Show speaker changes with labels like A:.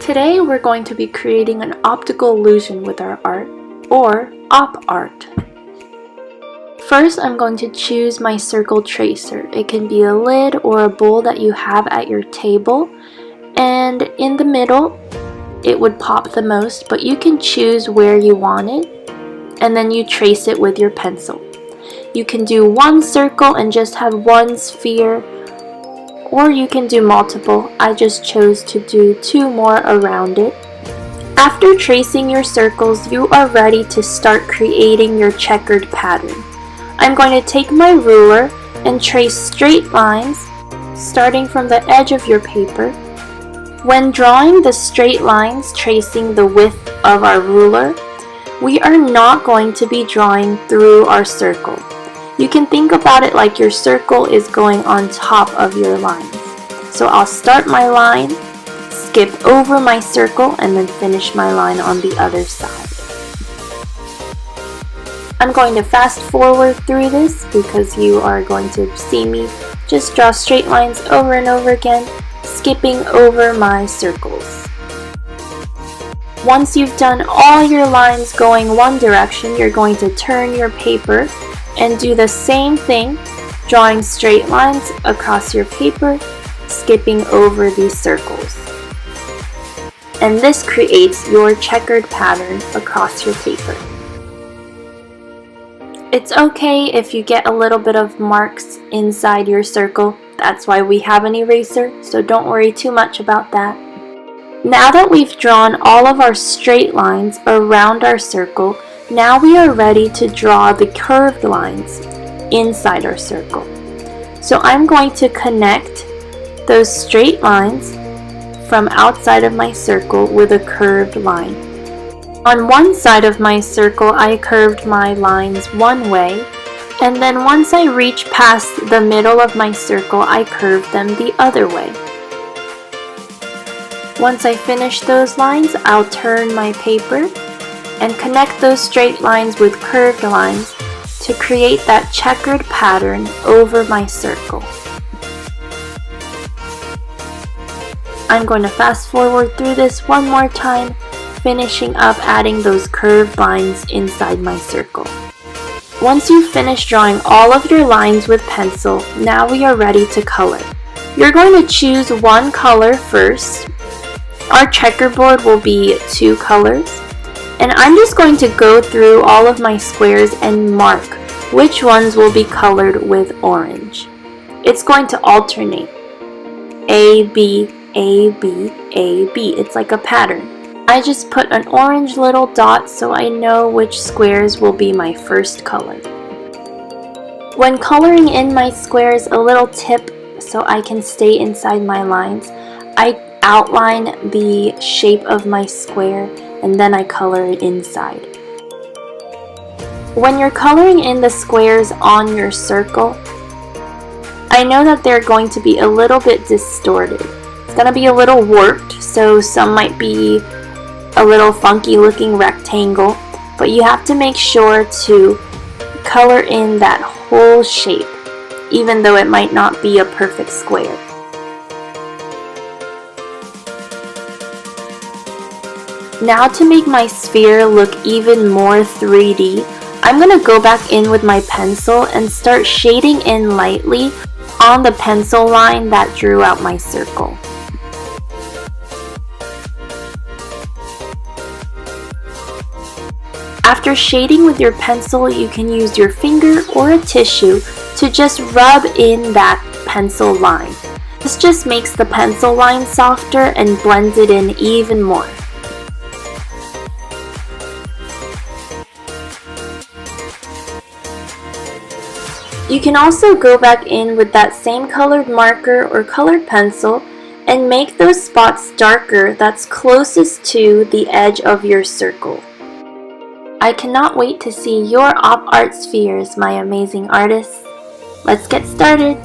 A: Today we're going to be creating an optical illusion with our art, or op art. First, I'm going to choose my circle tracer. It can be a lid or a bowl that you have at your table, and in the middle it would pop the most, but you can choose where you want it, and then you trace it with your pencil. You can do one circle and just have one sphere, or you can do multiple. I just chose to do 2 more around it. After tracing your circles, you are ready to start creating your checkered pattern. I'm going to take my ruler and trace straight lines starting from the edge of your paper. When drawing the straight lines tracing the width of our ruler, we are not going to be drawing through our circle. You can think about it like your circle is going on top of your lines. So I'll start my line, skip over my circle, and then finish my line on the other side. I'm going to fast forward through this because you are going to see me just draw straight lines over and over again, skipping over my circles. Once you've done all your lines going one direction, you're going to turn your paper and do the same thing, drawing straight lines across your paper, skipping over these circles. And this creates your checkered pattern across your paper. It's okay if you get a little bit of marks inside your circle. That's why we have an eraser, so don't worry too much about that. Now that we've drawn all of our straight lines around our circle, now we are ready to draw the curved lines inside our circle. So I'm going to connect those straight lines from outside of my circle with a curved line. On one side of my circle, I curved my lines one way, and then once I reach past the middle of my circle, I curved them the other way. Once I finish those lines, I'll turn my paper and connect those straight lines with curved lines to create that checkered pattern over my circle. I'm going to fast forward through this one more time, finishing up adding those curved lines inside my circle. Once you've finished drawing all of your lines with pencil, now we are ready to color. You're going to choose one color first. Our checkerboard will be 2 colors. And I'm just going to go through all of my squares and mark which ones will be colored with orange. It's going to alternate. A, B, A, B, A, B. It's like a pattern. I just put an orange little dot so I know which squares will be my first color. When coloring in my squares, a little tip so I can stay inside my lines, I outline the shape of my square and then I color it inside. When you're coloring in the squares on your circle, I know that they're going to be a little bit distorted. It's going to be a little warped, so some might be a little funky looking rectangle, but you have to make sure to color in that whole shape, even though it might not be a perfect square. Now to make my sphere look even more 3D, I'm going to go back in with my pencil and start shading in lightly on the pencil line that drew out my circle. After shading with your pencil, you can use your finger or a tissue to just rub in that pencil line. This just makes the pencil line softer and blends it in even more. You can also go back in with that same colored marker or colored pencil and make those spots darker that's closest to the edge of your circle. I cannot wait to see your op art spheres, my amazing artists. Let's get started!